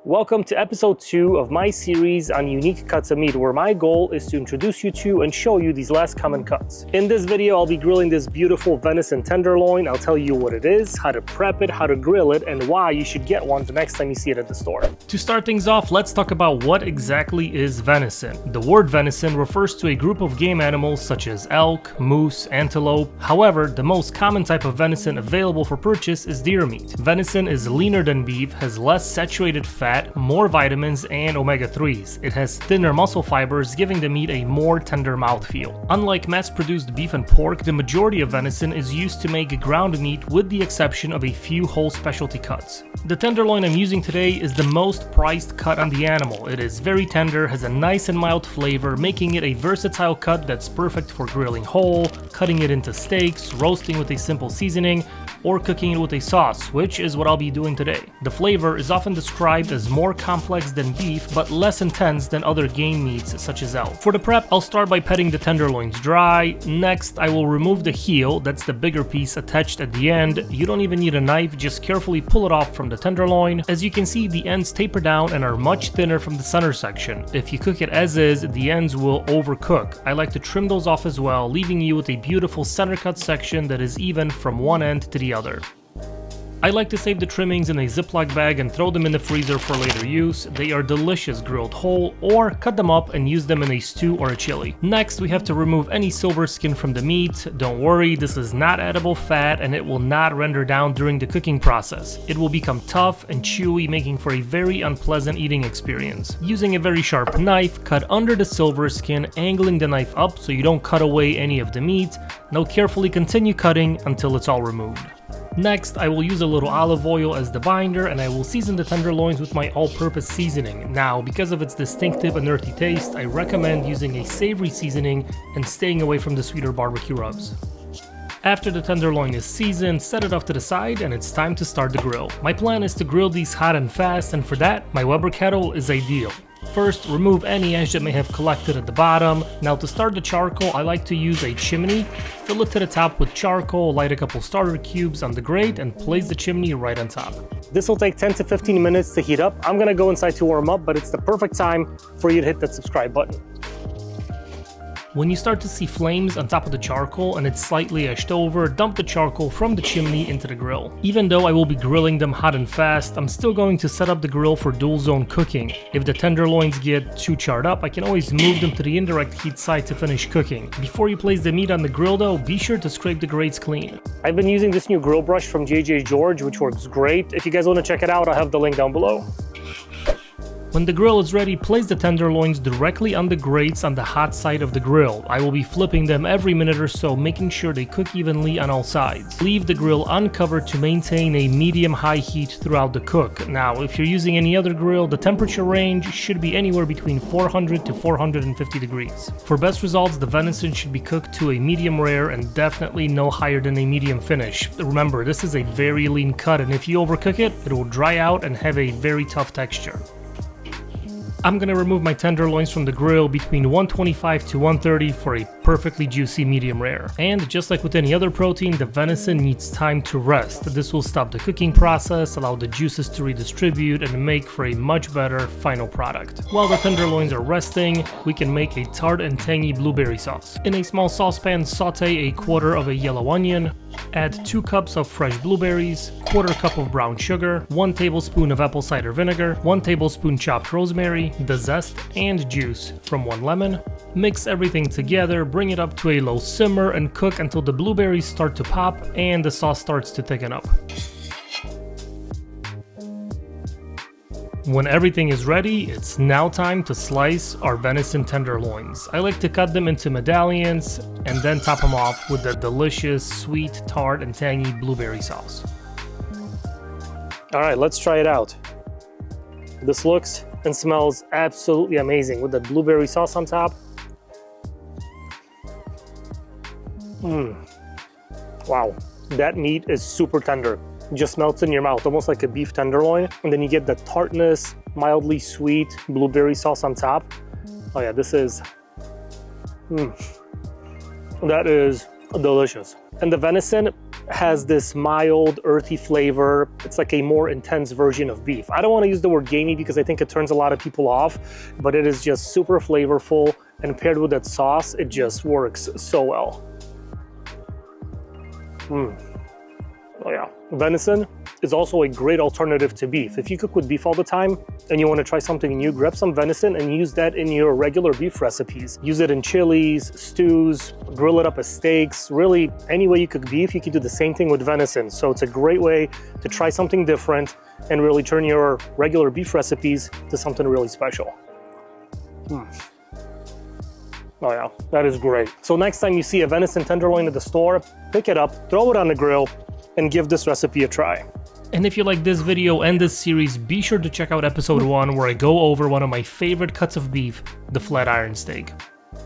Welcome to episode 2 of my series on unique cuts of meat, where my goal is to introduce you to and show you these less common cuts. In this video, I'll be grilling this beautiful venison tenderloin. I'll tell you what it is, how to prep it, how to grill it, and why you should get one the next time you see it at the store. To start things off, let's talk about what exactly is venison. The word venison refers to a group of game animals such as elk, moose, antelope. However, the most common type of venison available for purchase is deer meat. Venison is leaner than beef, has less saturated fat, more vitamins, and omega-3s. It has thinner muscle fibers, giving the meat a more tender mouthfeel. Unlike mass-produced beef and pork, the majority of venison is used to make ground meat, with the exception of a few whole specialty cuts. The tenderloin I'm using today is the most prized cut on the animal. It is very tender, has a nice and mild flavor, making it a versatile cut that's perfect for grilling whole, cutting it into steaks, roasting with a simple seasoning, or cooking it with a sauce, which is what I'll be doing today. The flavor is often described as more complex than beef, but less intense than other game meats such as elk. For the prep, I'll start by petting the tenderloins dry. Next, I will remove the heel, that's the bigger piece attached at the end. You don't even need a knife, just carefully pull it off from the tenderloin. As you can see, the ends taper down and are much thinner from the center section. If you cook it as is, the ends will overcook. I like to trim those off as well, leaving you with a beautiful center cut section that is even from one end to the other. I like to save the trimmings in a Ziploc bag and throw them in the freezer for later use. They are delicious grilled whole, or cut them up and use them in a stew or a chili. Next, we have to remove any silver skin from the meat. Don't worry, this is not edible fat and it will not render down during the cooking process. It will become tough and chewy, making for a very unpleasant eating experience. Using a very sharp knife, cut under the silver skin, angling the knife up so you don't cut away any of the meat. Now carefully continue cutting until it's all removed. Next, I will use a little olive oil as the binder, and I will season the tenderloins with my all-purpose seasoning. Now, because of its distinctive and earthy taste, I recommend using a savory seasoning and staying away from the sweeter barbecue rubs. After the tenderloin is seasoned, set it off to the side, and it's time to start the grill. My plan is to grill these hot and fast, and for that, my Weber kettle is ideal. First, remove any ash that may have collected at the bottom. Now, to start the charcoal, I like to use a chimney. Fill it to the top with charcoal, light a couple starter cubes on the grate, and place the chimney right on top. This will take 10 to 15 minutes to heat up. I'm gonna go inside to warm up, but it's the perfect time for you to hit that subscribe button. When you start to see flames on top of the charcoal and it's slightly ashed over, dump the charcoal from the chimney into the grill. Even though I will be grilling them hot and fast, I'm still going to set up the grill for dual zone cooking. If the tenderloins get too charred up, I can always move them to the indirect heat side to finish cooking. Before you place the meat on the grill though, be sure to scrape the grates clean. I've been using this new grill brush from J.J. George, which works great. If you guys want to check it out, I'll have the link down below. When the grill is ready, place the tenderloins directly on the grates on the hot side of the grill. I will be flipping them every minute or so, making sure they cook evenly on all sides. Leave the grill uncovered to maintain a medium-high heat throughout the cook. Now, if you're using any other grill, the temperature range should be anywhere between 400 to 450 degrees. For best results, the venison should be cooked to a medium rare and definitely no higher than a medium finish. Remember, this is a very lean cut, and if you overcook it, it will dry out and have a very tough texture. I'm gonna remove my tenderloins from the grill between 125 to 130 for a perfectly juicy medium rare. And just like with any other protein, the venison needs time to rest. This will stop the cooking process, allow the juices to redistribute, and make for a much better final product. While the tenderloins are resting, we can make a tart and tangy blueberry sauce. In a small saucepan, saute a quarter of a yellow onion, add 2 cups of fresh blueberries, quarter cup of brown sugar, 1 tablespoon of apple cider vinegar, 1 tablespoon chopped rosemary, the zest and juice from 1 lemon. Mix everything together, bring it up to a low simmer, and cook until the blueberries start to pop and the sauce starts to thicken up. When everything is ready, it's now time to slice our venison tenderloins. I like to cut them into medallions and then top them off with the delicious, sweet, tart, and tangy blueberry sauce. Alright, let's try it out. This looks and smells absolutely amazing with the blueberry sauce on top. Wow, that meat is super tender. It just melts in your mouth, almost like a beef tenderloin. And then you get the tartness, mildly sweet blueberry sauce on top. Oh yeah, this is... That is delicious. And the venison has this mild, earthy flavor. It's like a more intense version of beef. I don't want to use the word gamey because I think it turns a lot of people off, but it is just super flavorful, and paired with that sauce, it just works so well. Oh yeah. Venison is also a great alternative to beef. If you cook with beef all the time and you want to try something new, grab some venison and use that in your regular beef recipes. Use it in chilies, stews, grill it up as steaks. Really, any way you cook beef, you can do the same thing with venison. So it's a great way to try something different and really turn your regular beef recipes to something really special. Oh yeah, that is great. So next time you see a venison tenderloin at the store, pick it up, throw it on the grill, and give this recipe a try. And if you like this video and this series, be sure to check out episode 1 where I go over one of my favorite cuts of beef, the flat iron steak.